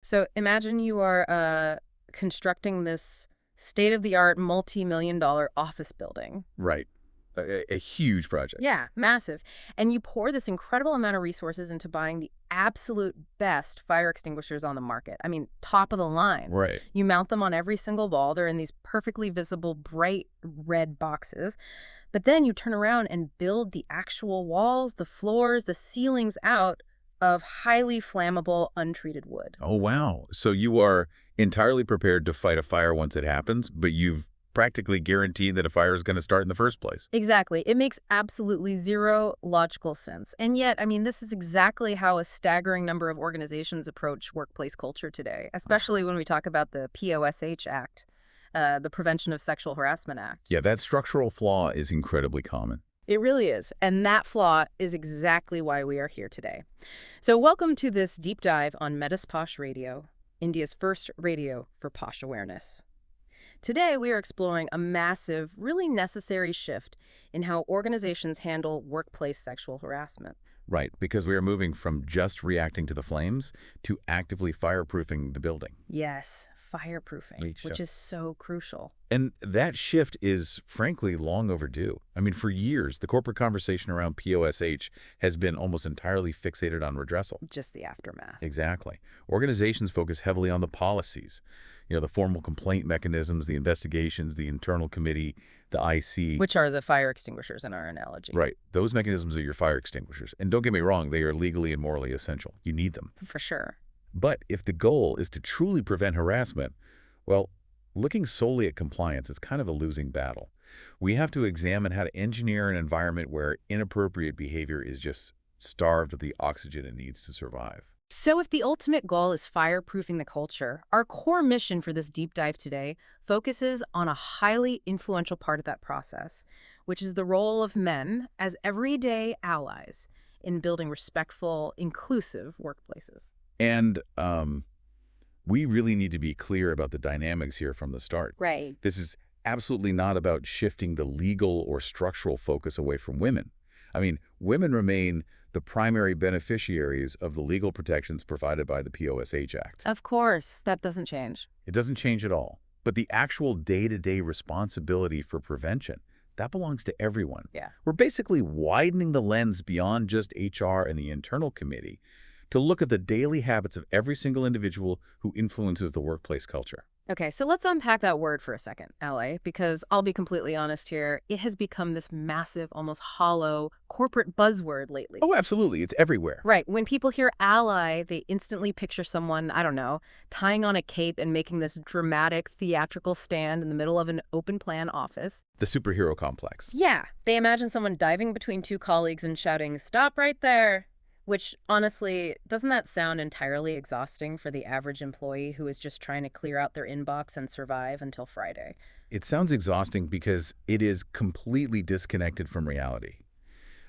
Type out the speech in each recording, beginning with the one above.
So imagine you are constructing this state-of-the-art multi-million-dollar office building. Right. A huge project. Yeah, massive. And you pour this incredible amount of resources into buying the absolute best fire extinguishers on the market. I mean, top of the line. Right. You mount them on every single wall. They're in these perfectly visible, bright red boxes. But then you turn around and build the actual walls, the floors, the ceilings out of highly flammable, untreated wood. Oh, wow. So you are entirely prepared to fight a fire once it happens, but you've practically guaranteed that a fire is going to start in the first place. Exactly. It makes absolutely zero logical sense. And yet, I mean, this is exactly how a staggering number of organizations approach workplace culture today, especially when we talk about the POSH Act, the Prevention of Sexual Harassment Act. Yeah, that structural flaw is incredibly common. It really is. And that flaw is exactly why we are here today. So welcome to this deep dive on Metis POSH Radio, India's first radio for posh awareness. Today, we are exploring a massive, really necessary shift in how organizations handle workplace sexual harassment. Right, because we are moving from just reacting to the flames to actively fireproofing the building. Yes, fireproofing, which is so crucial. And that shift is, frankly, long overdue. I mean, for years, the corporate conversation around POSH has been almost entirely fixated on redressal. Just the aftermath. Exactly. Organizations focus heavily on the policies, the formal complaint mechanisms, the investigations, the internal committee, the IC. Which are the fire extinguishers in our analogy. Right. Those mechanisms are your fire extinguishers. And don't get me wrong, they are legally and morally essential. You need them. For sure. But if the goal is to truly prevent harassment, well, looking solely at compliance is kind of a losing battle. We have to examine how to engineer an environment where inappropriate behavior is just starved of the oxygen it needs to survive. So if the ultimate goal is fireproofing the culture, our core mission for this deep dive today focuses on a highly influential part of that process, which is the role of men as everyday allies in building respectful, inclusive workplaces. And we really need to be clear about the dynamics here from the start. Right. This is absolutely not about shifting the legal or structural focus away from women. I mean, women remain the primary beneficiaries of the legal protections provided by the POSH Act. Of course, that doesn't change. It doesn't change at all. But the actual day-to-day responsibility for prevention, that belongs to everyone. Yeah. We're basically widening the lens beyond just HR and the internal committee to look at the daily habits of every single individual who influences the workplace culture. Okay, so let's unpack that word for a second, ally, because I'll be completely honest here, it has become this massive, almost hollow corporate buzzword lately. Oh, absolutely. It's everywhere. Right. When people hear ally, they instantly picture someone, I don't know, tying on a cape and making this dramatic theatrical stand in the middle of an open plan office. The superhero complex. Yeah. They imagine someone diving between two colleagues and shouting, "Stop right there." Which, honestly, doesn't that sound entirely exhausting for the average employee who is just trying to clear out their inbox and survive until Friday? It sounds exhausting because it is completely disconnected from reality.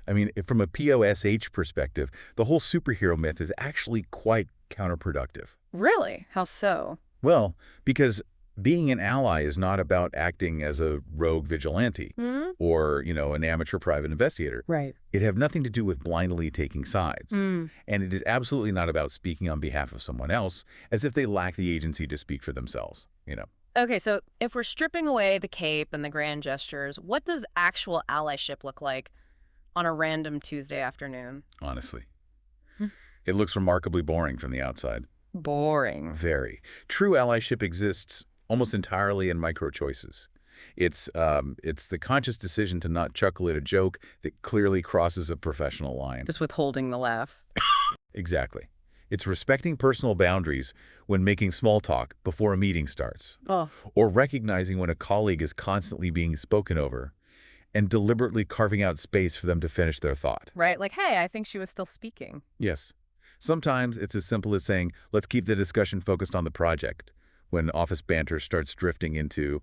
I mean, from a POSH perspective, the whole superhero myth is actually quite counterproductive. Really? How so? Well, because being an ally is not about acting as a rogue vigilante or, an amateur private investigator. Right. It have nothing to do with blindly taking sides. And it is absolutely not about speaking on behalf of someone else as if they lack the agency to speak for themselves, Okay, so if we're stripping away the cape and the grand gestures, what does actual allyship look like on a random Tuesday afternoon? Honestly. It looks remarkably boring from the outside. Boring. Very. True allyship exists almost entirely in micro-choices. It's the conscious decision to not chuckle at a joke that clearly crosses a professional line. Just withholding the laugh. Exactly. It's respecting personal boundaries when making small talk before a meeting starts. Oh. Or recognizing when a colleague is constantly being spoken over and deliberately carving out space for them to finish their thought. Right, like, hey, I think she was still speaking. Yes. Sometimes it's as simple as saying, let's keep the discussion focused on the project, when office banter starts drifting into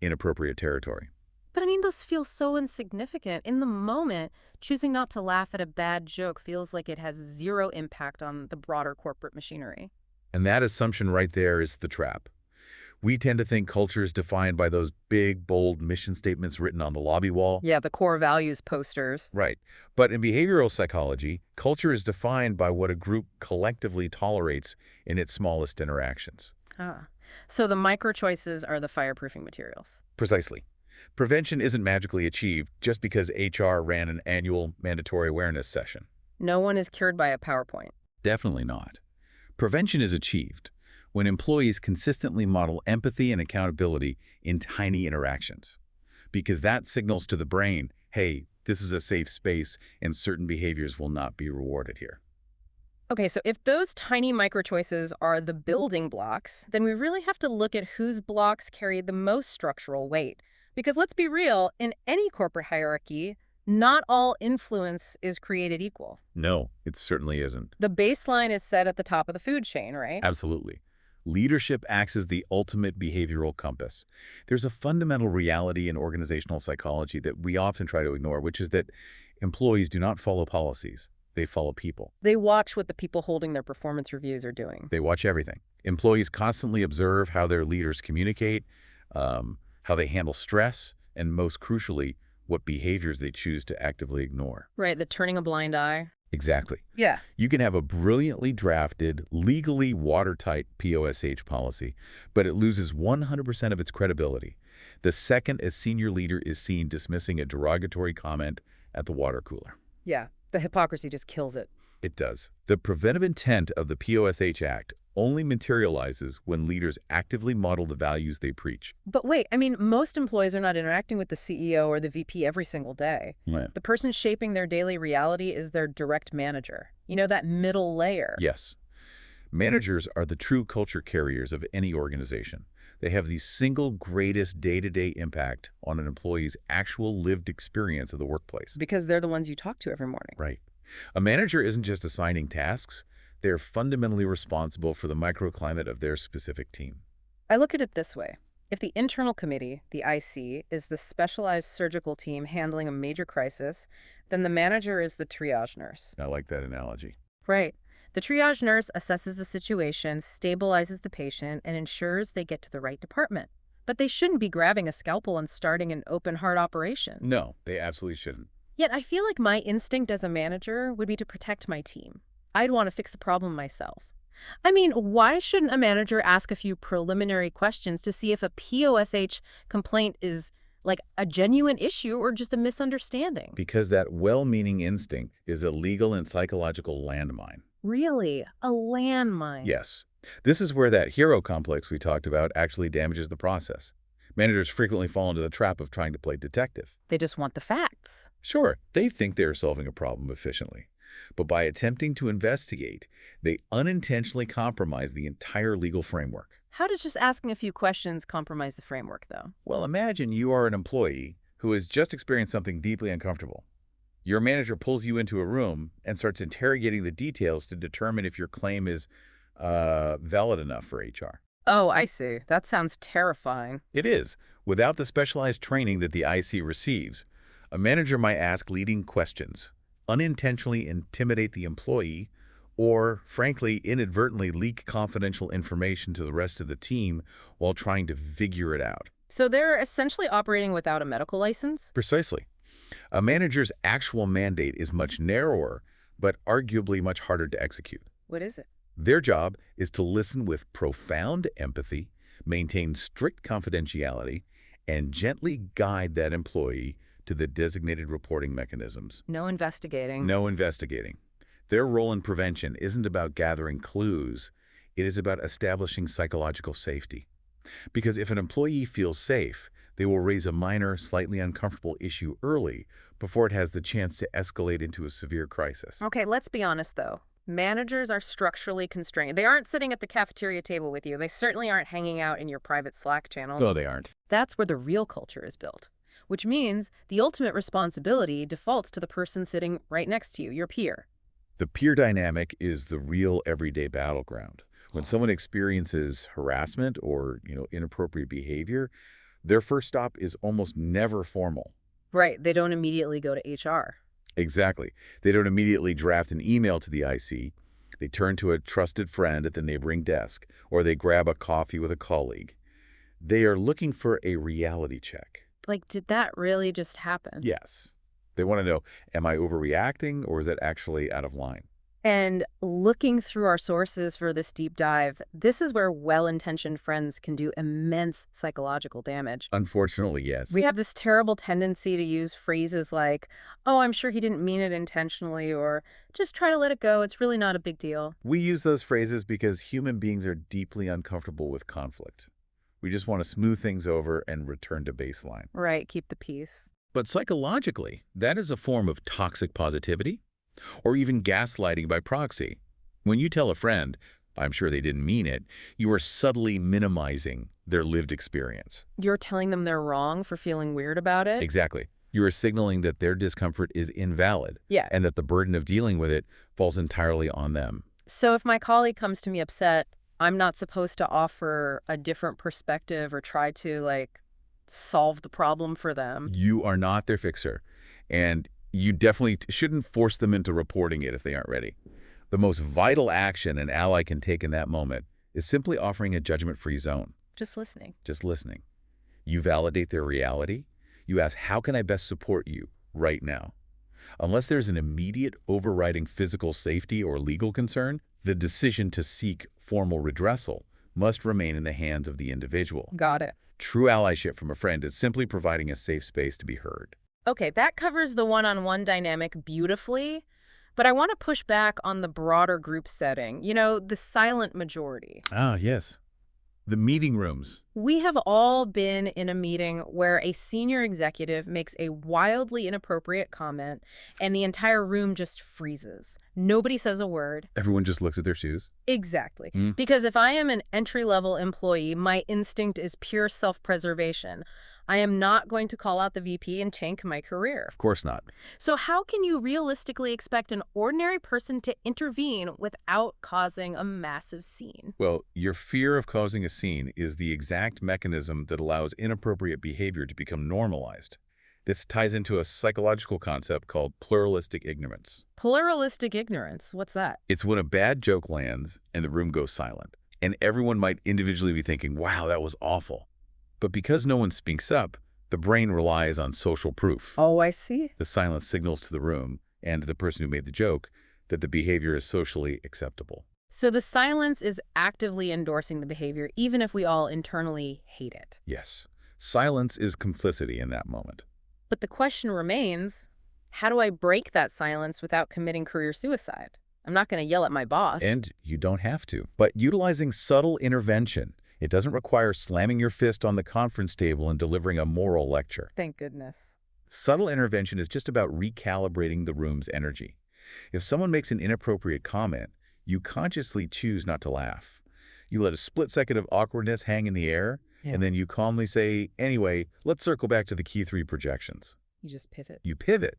inappropriate territory. But I mean, those feel so insignificant. In the moment, choosing not to laugh at a bad joke feels like it has zero impact on the broader corporate machinery. And that assumption right there is the trap. We tend to think culture is defined by those big, bold mission statements written on the lobby wall. Yeah, the core values posters. Right. But in behavioral psychology, culture is defined by what a group collectively tolerates in its smallest interactions. Ah. So the micro choices are the fireproofing materials. Precisely. Prevention isn't magically achieved just because HR ran an annual mandatory awareness session. No one is cured by a PowerPoint. Definitely not. Prevention is achieved when employees consistently model empathy and accountability in tiny interactions. Because that signals to the brain, hey, this is a safe space and certain behaviors will not be rewarded here. Okay, so if those tiny micro choices are the building blocks, then we really have to look at whose blocks carry the most structural weight. Because let's be real, in any corporate hierarchy, not all influence is created equal. No, it certainly isn't. The baseline is set at the top of the food chain, right? Absolutely. Leadership acts as the ultimate behavioral compass. There's a fundamental reality in organizational psychology that we often try to ignore, which is that employees do not follow policies. They follow people. They watch what the people holding their performance reviews are doing. They watch everything. Employees constantly observe how their leaders communicate, how they handle stress, and most crucially, what behaviors they choose to actively ignore. Right, the turning a blind eye. Exactly. Yeah. You can have a brilliantly drafted, legally watertight POSH policy, but it loses 100% of its credibility the second a senior leader is seen dismissing a derogatory comment at the water cooler. Yeah, the hypocrisy just kills it. It does. The preventive intent of the POSH Act only materializes when leaders actively model the values they preach. But wait, I mean, most employees are not interacting with the CEO or the VP every single day. Right. The person shaping their daily reality is their direct manager. You know, that middle layer. Yes. Managers are the true culture carriers of any organization. They have the single greatest day-to-day impact on an employee's actual lived experience of the workplace. Because they're the ones you talk to every morning. Right. A manager isn't just assigning tasks. They're fundamentally responsible for the microclimate of their specific team. I look at it this way. If the internal committee, the IC, is the specialized surgical team handling a major crisis, then the manager is the triage nurse. I like that analogy. Right. The triage nurse assesses the situation, stabilizes the patient, and ensures they get to the right department. But they shouldn't be grabbing a scalpel and starting an open-heart operation. No, they absolutely shouldn't. Yet I feel like my instinct as a manager would be to protect my team. I'd want to fix the problem myself. I mean, why shouldn't a manager ask a few preliminary questions to see if a POSH complaint is like a genuine issue or just a misunderstanding? Because that well-meaning instinct is a legal and psychological landmine. Really? A landmine? Yes. This is where that hero complex we talked about actually damages the process. Managers frequently fall into the trap of trying to play detective. They just want the facts. Sure, they think they're solving a problem efficiently. But by attempting to investigate, they unintentionally compromise the entire legal framework. How does just asking a few questions compromise the framework, though? Well, imagine you are an employee who has just experienced something deeply uncomfortable. Your manager pulls you into a room and starts interrogating the details to determine if your claim is valid enough for HR. Oh, I see. That sounds terrifying. It is. Without the specialized training that the IC receives, a manager might ask leading questions, unintentionally intimidate the employee, or, frankly, inadvertently leak confidential information to the rest of the team while trying to figure it out. So they're essentially operating without a medical license? Precisely. A manager's actual mandate is much narrower, but arguably much harder to execute. What is it? Their job is to listen with profound empathy, maintain strict confidentiality, and gently guide that employee to the designated reporting mechanisms. No investigating. No investigating. Their role in prevention isn't about gathering clues. It is about establishing psychological safety. Because if an employee feels safe, they will raise a minor, slightly uncomfortable issue early before it has the chance to escalate into a severe crisis. Okay, let's be honest, though. Managers are structurally constrained. They aren't sitting at the cafeteria table with you. They certainly aren't hanging out in your private Slack channels. No, they aren't. That's where the real culture is built, which means the ultimate responsibility defaults to the person sitting right next to you, your peer. The peer dynamic is the real everyday battleground. When someone experiences harassment or, inappropriate behavior, their first stop is almost never formal. Right. They don't immediately go to HR. Exactly. They don't immediately draft an email to the IC. They turn to a trusted friend at the neighboring desk, or they grab a coffee with a colleague. They are looking for a reality check. Like, did that really just happen? Yes. They want to know, am I overreacting or is that actually out of line? And looking through our sources for this deep dive, this is where well-intentioned friends can do immense psychological damage. Unfortunately, yes. We have this terrible tendency to use phrases like, oh, I'm sure he didn't mean it intentionally, or just try to let it go. It's really not a big deal. We use those phrases because human beings are deeply uncomfortable with conflict. We just want to smooth things over and return to baseline. Right, keep the peace. But psychologically, that is a form of toxic positivity or even gaslighting by proxy. When you tell a friend, I'm sure they didn't mean it, you are subtly minimizing their lived experience. You're telling them they're wrong for feeling weird about it? Exactly. You are signaling that their discomfort is invalid. Yeah. And that the burden of dealing with it falls entirely on them. So if my colleague comes to me upset, I'm not supposed to offer a different perspective or try to, solve the problem for them. You are not their fixer. And you definitely shouldn't force them into reporting it if they aren't ready. The most vital action an ally can take in that moment is simply offering a judgment-free zone. Just listening. Just listening. You validate their reality. You ask, how can I best support you right now? Unless there's an immediate overriding physical safety or legal concern, the decision to seek formal redressal must remain in the hands of the individual. Got it. True allyship from a friend is simply providing a safe space to be heard. Okay, that covers the one-on-one dynamic beautifully, but I want to push back on the broader group setting. You know, the silent majority. Ah, yes. The meeting rooms. We have all been in a meeting where a senior executive makes a wildly inappropriate comment and the entire room just freezes. Nobody says a word. Everyone just looks at their shoes. Exactly. Because if I am an entry-level employee, my instinct is pure self-preservation. I am not going to call out the VP and tank my career. Of course not. So how can you realistically expect an ordinary person to intervene without causing a massive scene? Well, your fear of causing a scene is the exact mechanism that allows inappropriate behavior to become normalized. This ties into a psychological concept called pluralistic ignorance. Pluralistic ignorance? What's that? It's when a bad joke lands and the room goes silent, and everyone might individually be thinking, wow, that was awful. But because no one speaks up, the brain relies on social proof. Oh, I see. The silence signals to the room and to the person who made the joke that the behavior is socially acceptable. So the silence is actively endorsing the behavior, even if we all internally hate it. Yes. Silence is complicity in that moment. But the question remains, how do I break that silence without committing career suicide? I'm not going to yell at my boss. And you don't have to. But utilizing subtle intervention, it doesn't require slamming your fist on the conference table and delivering a moral lecture. Thank goodness. Subtle intervention is just about recalibrating the room's energy. If someone makes an inappropriate comment, you consciously choose not to laugh. You let a split second of awkwardness hang in the air, and then you calmly say, anyway, let's circle back to the key 3 projections. You just pivot. You pivot.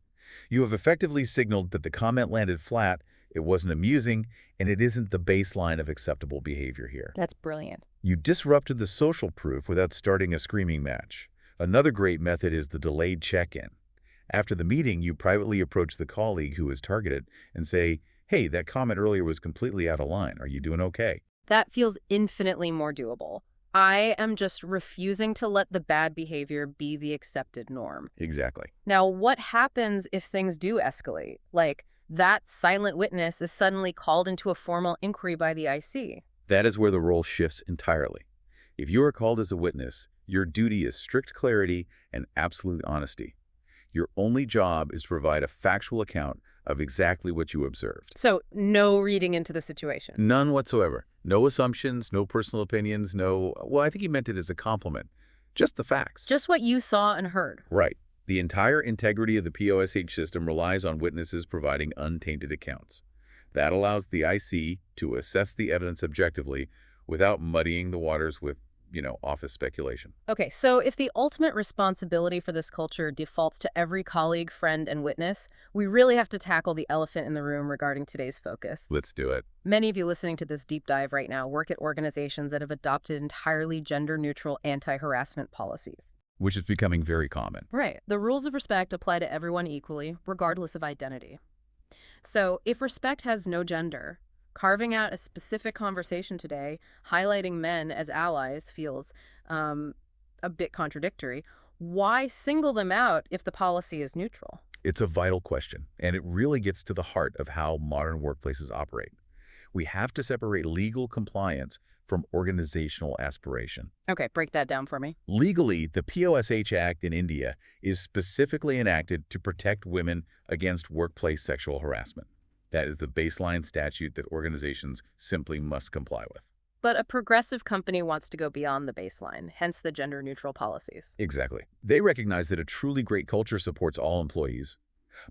You have effectively signaled that the comment landed flat, it wasn't amusing, and it isn't the baseline of acceptable behavior here. That's brilliant. You disrupted the social proof without starting a screaming match. Another great method is the delayed check-in. After the meeting, you privately approach the colleague who was targeted and say, hey, that comment earlier was completely out of line. Are you doing okay? That feels infinitely more doable. I am just refusing to let the bad behavior be the accepted norm. Exactly. Now, what happens if things do escalate? Like, that silent witness is suddenly called into a formal inquiry by the IC. That is where the role shifts entirely. If you are called as a witness, your duty is strict clarity and absolute honesty. Your only job is to provide a factual account of exactly what you observed. So, no reading into the situation? None whatsoever. No assumptions, no personal opinions, well, I think he meant it as a compliment. Just the facts. Just what you saw and heard. Right. The entire integrity of the POSH system relies on witnesses providing untainted accounts. That allows the IC to assess the evidence objectively without muddying the waters with, office speculation. Okay, so if the ultimate responsibility for this culture defaults to every colleague, friend, and witness, we really have to tackle the elephant in the room regarding today's focus. Let's do it. Many of you listening to this deep dive right now work at organizations that have adopted entirely gender-neutral anti-harassment policies. Which is becoming very common. Right. The rules of respect apply to everyone equally, regardless of identity. So, if respect has no gender, carving out a specific conversation today, highlighting men as allies, feels a bit contradictory. Why single them out if the policy is neutral? It's a vital question, and it really gets to the heart of how modern workplaces operate. We have to separate legal compliance from organizational aspiration. Okay, break that down for me. Legally, the POSH Act in India is specifically enacted to protect women against workplace sexual harassment. That is the baseline statute that organizations simply must comply with. But a progressive company wants to go beyond the baseline, hence the gender-neutral policies. Exactly. They recognize that a truly great culture supports all employees.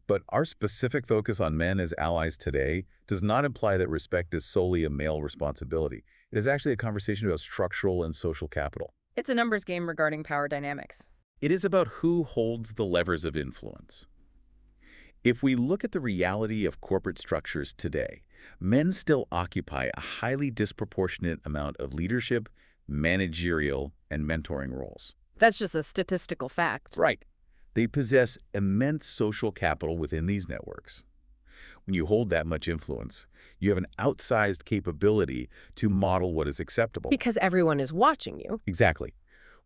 But our specific focus on men as allies today does not imply that respect is solely a male responsibility. It is actually a conversation about structural and social capital. It's a numbers game regarding power dynamics. It is about who holds the levers of influence. If we look at the reality of corporate structures today, men still occupy a highly disproportionate amount of leadership, managerial, and mentoring roles. That's just a statistical fact. Right. They possess immense social capital within these networks. When you hold that much influence, you have an outsized capability to model what is acceptable. Because everyone is watching you. Exactly.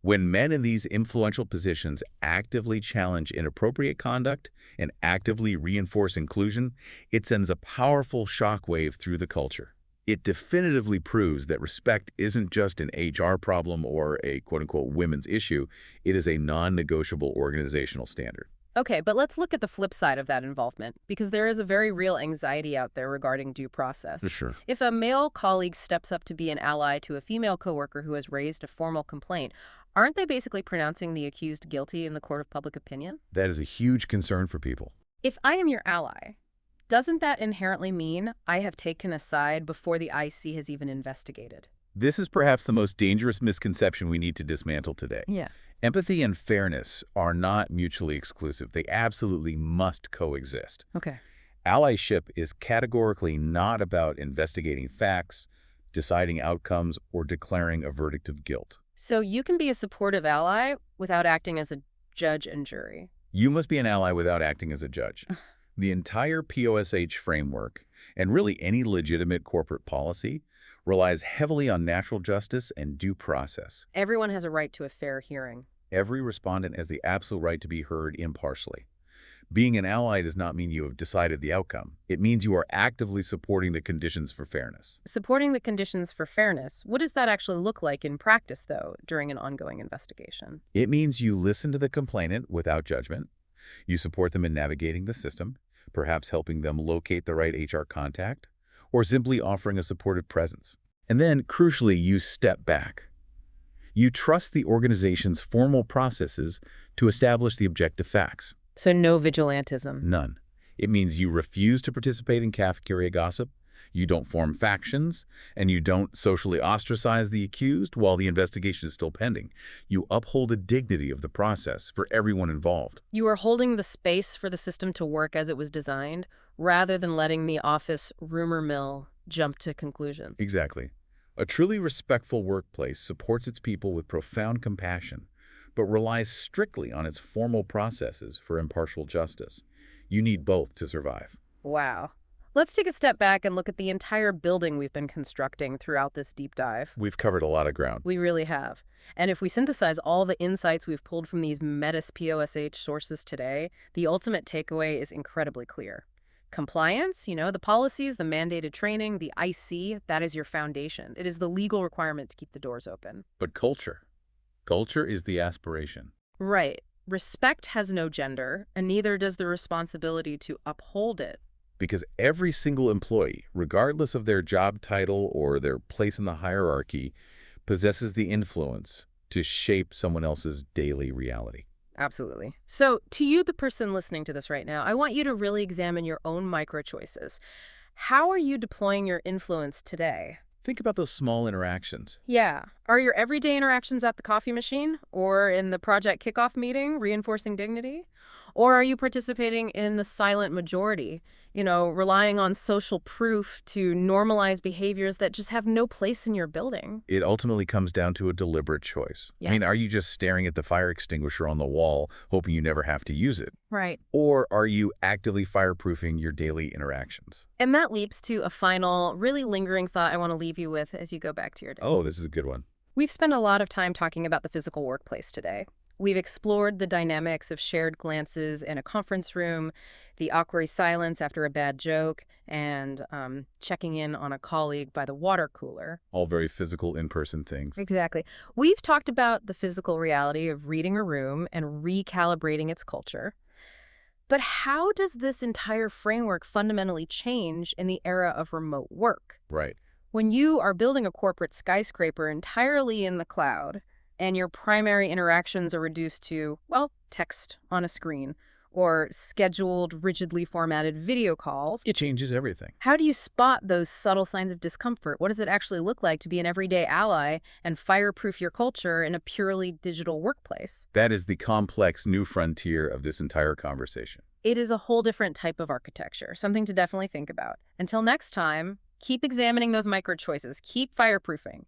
When men in these influential positions actively challenge inappropriate conduct and actively reinforce inclusion, it sends a powerful shockwave through the culture. It definitively proves that respect isn't just an HR problem or a quote-unquote women's issue. It is a non-negotiable organizational standard. Okay, but let's look at the flip side of that involvement, because there is a very real anxiety out there regarding due process. Sure. If a male colleague steps up to be an ally to a female coworker who has raised a formal complaint, aren't they basically pronouncing the accused guilty in the court of public opinion? That is a huge concern for people. If I am your ally, doesn't that inherently mean I have taken a side before the IC has even investigated? This is perhaps the most dangerous misconception we need to dismantle today. Yeah. Empathy and fairness are not mutually exclusive. They absolutely must coexist. Okay. Allyship is categorically not about investigating facts, deciding outcomes, or declaring a verdict of guilt. So you can be a supportive ally without acting as a judge and jury. You must be an ally without acting as a judge. The entire POSH framework, and really any legitimate corporate policy, relies heavily on natural justice and due process. Everyone has a right to a fair hearing. Every respondent has the absolute right to be heard impartially. Being an ally does not mean you have decided the outcome. It means you are actively supporting the conditions for fairness. Supporting the conditions for fairness, what does that actually look like in practice, though, during an ongoing investigation? It means you listen to the complainant without judgment. You support them in navigating the system, perhaps helping them locate the right HR contact, or simply offering a supportive presence. And then, crucially, you step back. You trust the organization's formal processes to establish the objective facts. So no vigilantism. None. It means you refuse to participate in cafeteria gossip, you don't form factions, and you don't socially ostracize the accused while the investigation is still pending. You uphold the dignity of the process for everyone involved. You are holding the space for the system to work as it was designed, rather than letting the office rumor mill jump to conclusions. Exactly. A truly respectful workplace supports its people with profound compassion, but relies strictly on its formal processes for impartial justice. You need both to survive. Wow. Let's take a step back and look at the entire building we've been constructing throughout this deep dive. We've covered a lot of ground. We really have. And if we synthesize all the insights we've pulled from these Metis POSH sources today, the ultimate takeaway is incredibly clear. Compliance, the policies, the mandated training, the IC, that is your foundation. It is the legal requirement to keep the doors open. But culture. Culture is the aspiration. Right. Respect has no gender, and neither does the responsibility to uphold it. Because every single employee, regardless of their job title or their place in the hierarchy, possesses the influence to shape someone else's daily reality. Absolutely. So to you, the person listening to this right now, I want you to really examine your own micro-choices. How are you deploying your influence today? Think about those small interactions. Yeah. Are your everyday interactions at the coffee machine or in the project kickoff meeting reinforcing dignity? Or are you participating in the silent majority, relying on social proof to normalize behaviors that just have no place in your building? It ultimately comes down to a deliberate choice. Yeah. Are you just staring at the fire extinguisher on the wall, hoping you never have to use it? Right. Or are you actively fireproofing your daily interactions? And that leads to a final, really lingering thought I want to leave you with as you go back to your day. Oh, this is a good one. We've spent a lot of time talking about the physical workplace today. We've explored the dynamics of shared glances in a conference room, the awkward silence after a bad joke, and checking in on a colleague by the water cooler. All very physical in-person things. Exactly. We've talked about the physical reality of reading a room and recalibrating its culture. But how does this entire framework fundamentally change in the era of remote work? Right. When you are building a corporate skyscraper entirely in the cloud, and your primary interactions are reduced to, well, text on a screen or scheduled, rigidly formatted video calls, It changes everything. how do you spot those subtle signs of discomfort? What does it actually look like to be an everyday ally and fireproof your culture in a purely digital workplace? That is the complex new frontier of this entire conversation. It is a whole different type of architecture, something to definitely think about. Until next time, keep examining those micro choices, keep fireproofing.